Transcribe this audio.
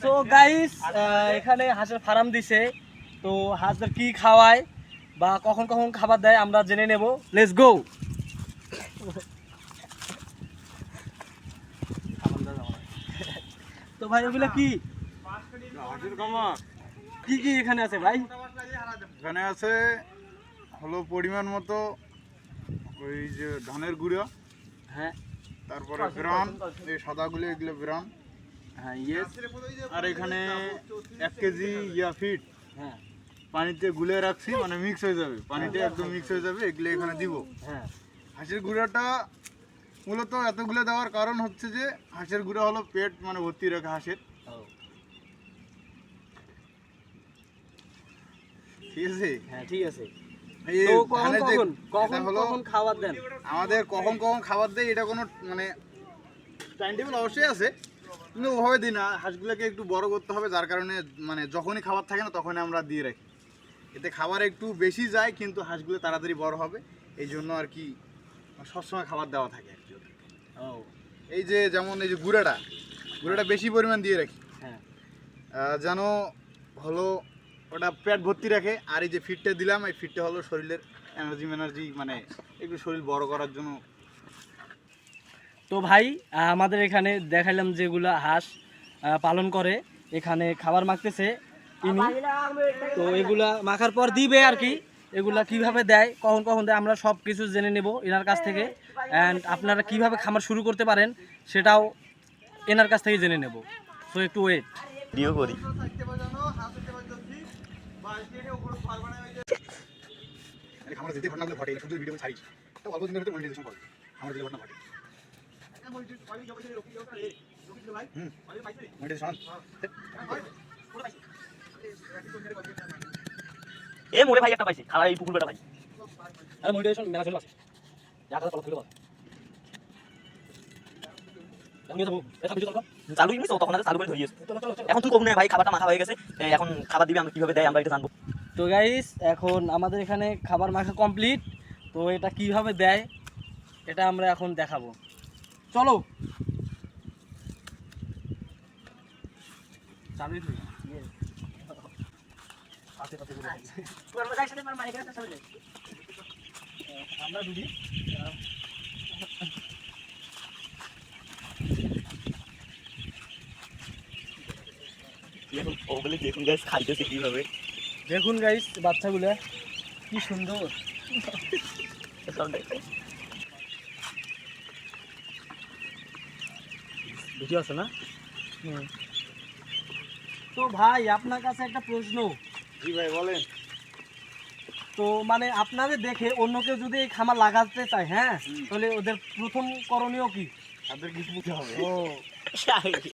তো গাইস এখানে হাঁসের ফার্ম দিছে, তো হাঁসদের কি খাওয়ায় বা কখন কখন খাবার দেয় আমরা জেনে নেব। Let's go. তো ভাই ওগুলা কি হাঁসের খামার? কি কি এখানে আছে ভাই? এখানে আছে হলো পরিমাণ মতো ওই যে ধানের গুঁড়ো, হ্যাঁ তারপরে ব্রান, এই সাদাগুলো এগুলো ব্রান, হ্যাঁ ইয়েস, আর এখানে 1 কেজি ফিট হ্যাঁ পানিতে গুলে রাখছি, মানে মিক্স হয়ে যাবে, পানিতে একদম মিক্স হয়ে যাবে, এগুলো এখানে দিব। হ্যাঁ হাঁসের গুঁড়াটা মূলত এতগুলো দেওয়ার কারণ হচ্ছে যে হাঁসের গুঁড়া হলো পেট মানে ভর্তি রাখে হাঁসের, ঠিক আছে? হ্যাঁ ঠিক আছে। এই তো কখন ধানের যে- কখন এটা কখন হলো কখন খাবার দেন? আমাদের কখন কখন খাবার দেয় এটা কোনো মানে টাইম টেবিল অবশ্যই আছে, কিন্তু ওভাবে দিই না। হাঁসগুলোকে একটু বড় করতে হবে, যার কারণে মানে যখনই খাবার থাকে না তখনই আমরা দিয়ে রাখি, এতে খাবার একটু বেশি যায় কিন্তু হাঁসগুলো তাড়াতাড়ি বড় হবে, এই জন্য আর কি সবসময় খাবার দেওয়া থাকে আর কি ওদের। এই যে যেমন এই যে গুঁড়াটা বেশি পরিমাণ দিয়ে রাখি, হ্যাঁ যেন হলো ওটা পেট ভর্তি রাখে। আর এই যে ফিডটা দিলাম, এই ফিডটা হলো শরীরের এনার্জি মানে একটু শরীর বড় করার জন্য। তো ভাই আমাদের এখানে দেখাইলাম যেগুলা হাঁস পালন করে, এখানে খাবার মাখতেছে ইনি। তো এগুলা মাখার পর দিবে আর কি, এগুলা কিভাবে দেয় কখন কখন দেয় আমরা সব কিছু জেনে নেব এনার কাছ থেকে। অ্যান্ড আপনারা কিভাবে খামার শুরু করতে পারেন সেটাও এনার কাছ থেকে জেনে নেব। সো একটু ওয়েট ভিডিও করি। খামার যেতে ঘটনাগুলো ঘটে শুধু ভিডিও ছাড়ি, তো অল্প দিনের ভিতরে মনিটাইজেশন করে আমার যে ঘটনা ঘটে। এ মোরে ভাই একটা পাইছে খালা এই পুকুর বেটা ভাই। আর মোটিভেশন মেলা চলে আছে যা কথা বলতে বল আমি যাব এটা ভিডিও করব চালু ইংলিশ তখন আগে চালু করে ধরিয়েছে। এখন তুই কম না ভাই, খাবারটা মাখা হয়ে গেছে, এখন খাবার দিবি, আমরা কিভাবে দেয় আমরা এটা জানবো। তো গাইস এখন আমাদের এখানে খাবার মাখা কমপ্লিট, তো এটা কিভাবে দেয় এটা আমরা এখন দেখাবো, চলো। চালুই তুই পাতে পাতে করে আমরা দুটি এখন ওগুলো দেখুন গাইস খাইতেছে কিভাবে। দেখুন গাইস বাচ্চাগুলা কি সুন্দর। ভিডিও আছে না? তো ভাই আপনার কাছে একটা প্রশ্ন। জি ভাই বলেন। তো মানে আপনাদের দেখে অন্য কেউ যদি এই খামার লাগাতে চায়, হ্যাঁ তাহলে ওদের প্রথম করণীয় কি? তাদের কিছু বুঝতে হবে। ও